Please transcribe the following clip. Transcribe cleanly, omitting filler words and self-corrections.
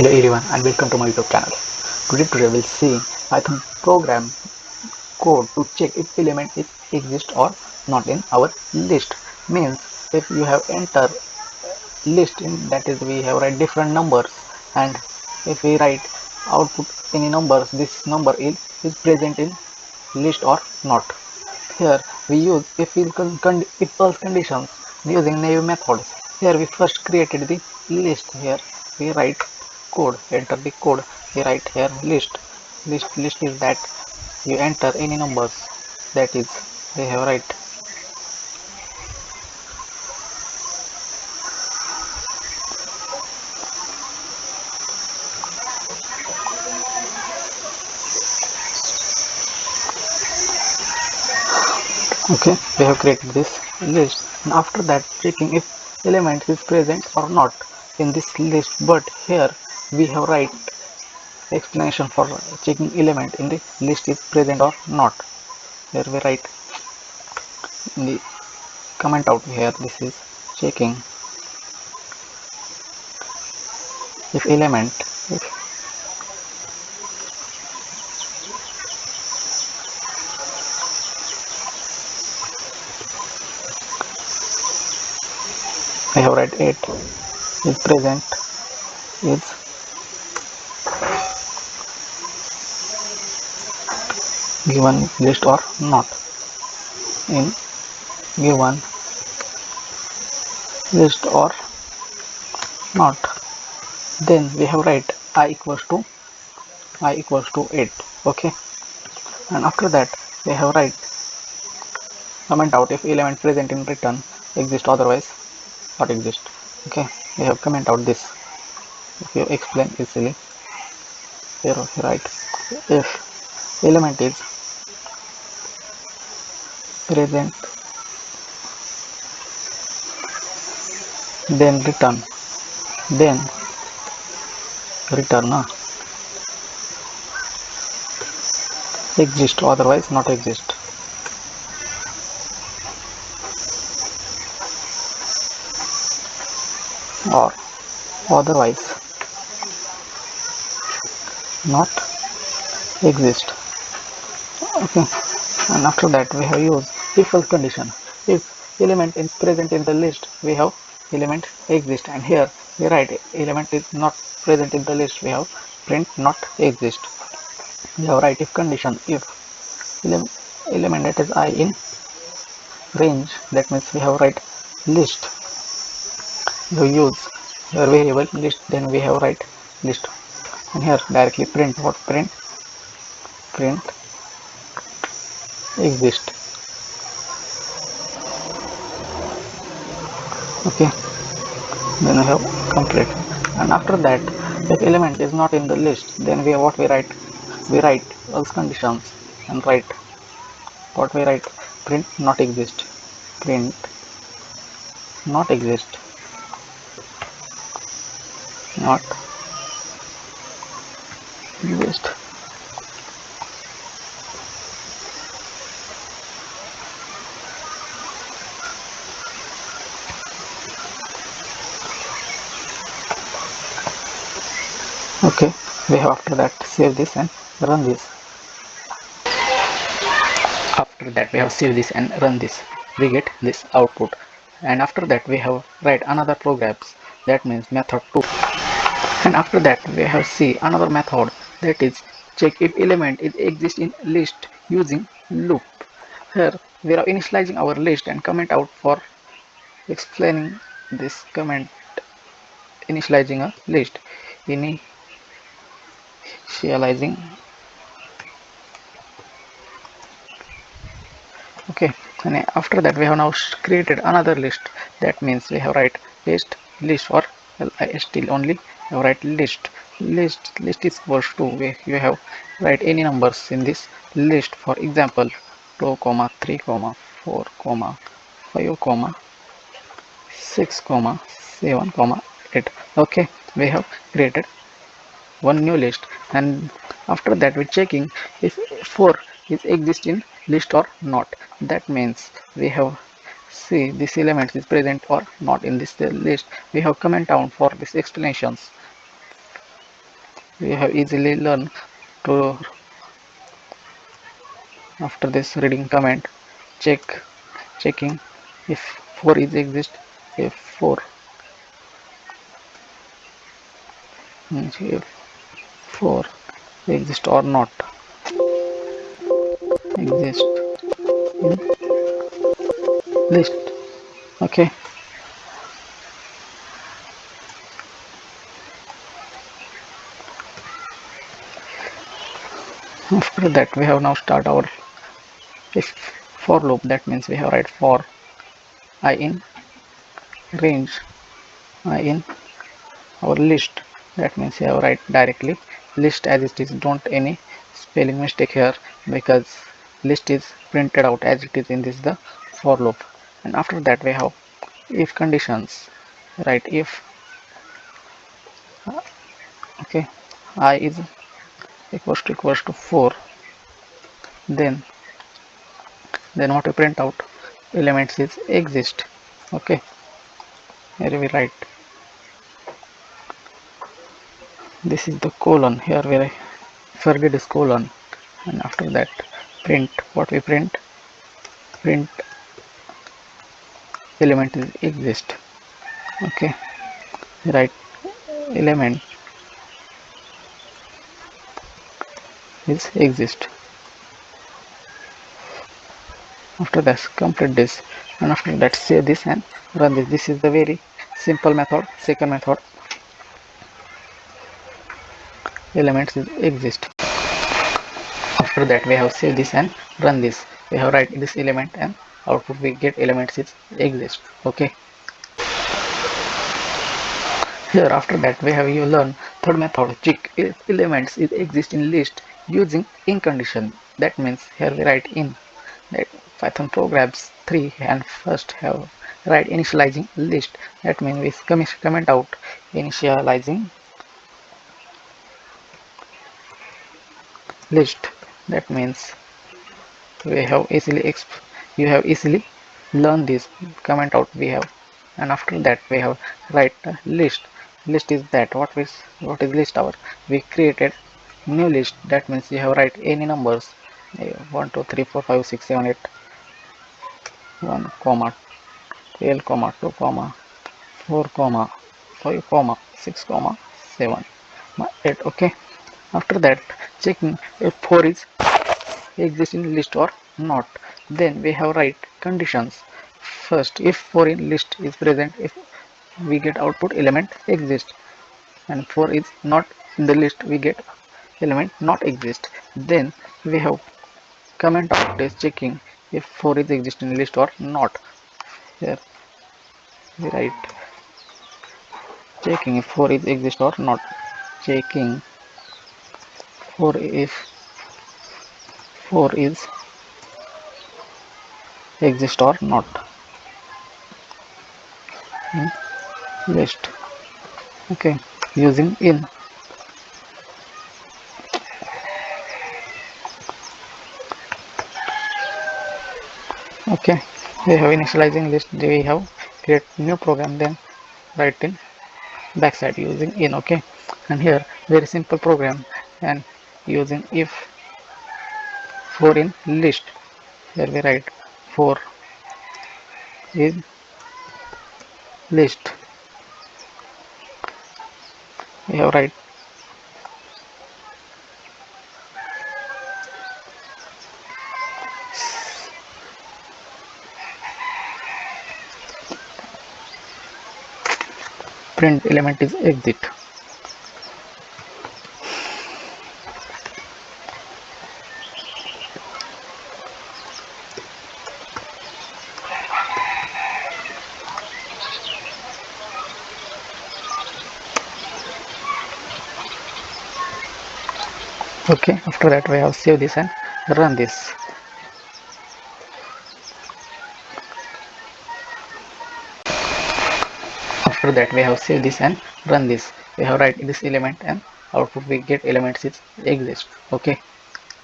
Hello everyone and welcome to my YouTube channel. Today we'll see Python program code to check if element is exist or not in our list. Means if you have enter list in that is we have write different numbers, and if we write output any numbers, this number is present in list or not. Here we use if else conditions using naive methods. Here we first created the list. Here we write code, enter the code. We write here list is that you enter any numbers, that is we have write. Okay, we have created this list, and after that checking if element is present or not in this list. But here we have write explanation for checking element in the list is present or not. Here we write in the comment out here, this is checking if element, if I have write 8 is present, is given list or not in given list or not. Then we have write I equals to 8. Okay, and after that we have write comment out if element present in return exist, otherwise not exist. Okay, we have comment out this. If you explain easily, here we write if element is present, then return exist, otherwise not exist. Or otherwise not exist. Okay, and after that we have used if else condition. If element is present in the list, we have element exist, and here we write element is not present in the list, we have print not exist. We have write if condition, if element that is I in range, that means we have write list. We use your variable list, then we have write list, and here directly print what print exist. Okay, then we have complete. And after that, if element is not in the list, then we write else conditions, and write what we write print not exist, print not exist, not exist. Okay, we have after that save this and run this. After that we have save this and run this, we get this output. And after that we have write another programs, that means method 2. And after that we have see another method, that is check if element is exist in list using loop. Here we are initializing our list and comment out for explaining this comment. Initializing a list, initializing. Okay, and after that we have now created another list, that means we have write list for list only. We have write list is equals to, we have write any numbers in this list. For example 2 comma 3 comma 4 comma 5 comma 6 comma 7 comma 8. Okay, we have created one new list, and after that we're checking if 4 is exist in list or not. That means we have see this element is present or not in this list. We have comment down for these explanations. we have easily learned to, after this reading comment, checking if 4 is exist, if 4 means if 4 exist or not exist in list. Okay, after that we have now start our if for loop. That means we have write for I in range, I in our list. That means we have write directly list as it is, don't any spelling mistake here, because list is printed out as it is in this the for loop. And after that we have if conditions, right? If okay, I is equals to 4, then what we print out elements is exist. Okay, here we write this is the colon, here we forget this colon, and after that print what we print element is exist. Okay, right, element is exist. After that complete this, and after that save this and run this. This is the very simple method. Second method, elements is exist. After that we have save this and run this. We have write this element and output we get elements is exist. Okay, here after that we have you learn third method, check if elements is exist in list using in condition. That means here we write in that Python programs 3 and first have write initializing list. That means we comment out initializing list. That means we have easily you have easily learn this comment out we have. And after that we have write list. List is that what is list our, we created new list. That means you have write any numbers 1 2 3 4 5 6 7 8 1 comma 12 comma 2 comma 4 comma 5 comma 6 comma 7 8. Okay, after that checking if 4 is exist in list or not, then we have write conditions. First, if 4 in list is present, if we get output element exist, and 4 is not in the list, we get element not exist. Then we have comment out is checking if 4 is exist in list or not. Here we write checking if 4 is exist or not, checking 4 if 4 is exist or not in list. Okay, using in. Okay, we have initializing list, we have create new program, then write in backside using in. Okay, and here very simple program, and using if 4 in list, here we write 4 in list, we have write print element is exit. Okay, after that we have save this and run this. After that we have save this and run this. We have write this element and output we get elements is exist. Okay,